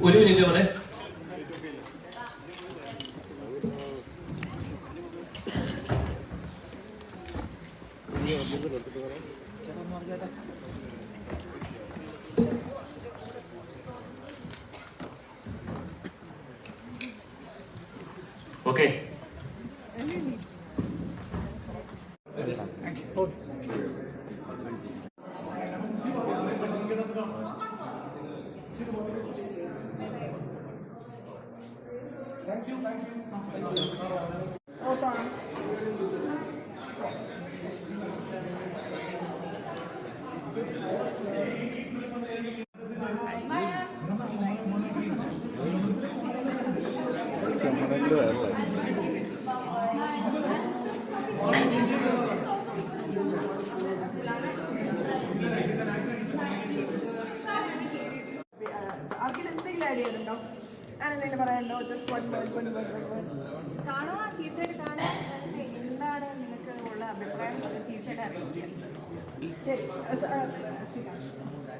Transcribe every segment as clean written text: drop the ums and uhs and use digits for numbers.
ഒരു മിനിറ്റ് അവിടെ. ഓക്കെ.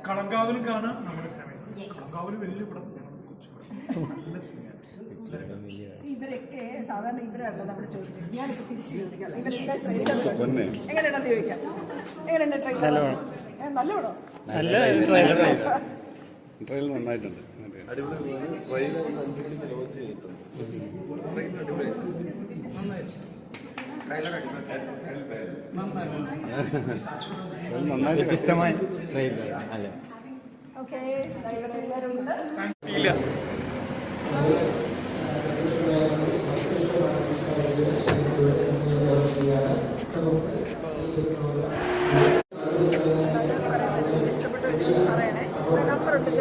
കളങ്കാവലും കാണാം നമ്മുടെ സിനിമ. കളങ്കാവല് വലിയ പടം, നല്ല സിനിമയാണ്. ഇവരൊക്കെ സാധാരണ ഇവരല്ല നമ്മൾ ചോദിക്കുന്നത്. ഞാനിപ്പോൾ തിരിച്ചു ചോദിക്കാം, ഇവരുടെ ട്രെയിലർ എങ്ങനെയാണെന്ന് ചോദിക്കാം. എങ്ങനെയുണ്ട് ട്രെയിലർ? നല്ലോണോ? ട്രെയിലർ നന്നായിട്ടുണ്ട്. വ്യത്യസ്തമായ ട്രെയിലർ അല്ലേ? ഓക്കെ, എല്ലാവരും ഉണ്ട്. ഇഷ്ടപ്പെട്ട പറയണേ. നമ്പറുണ്ട്,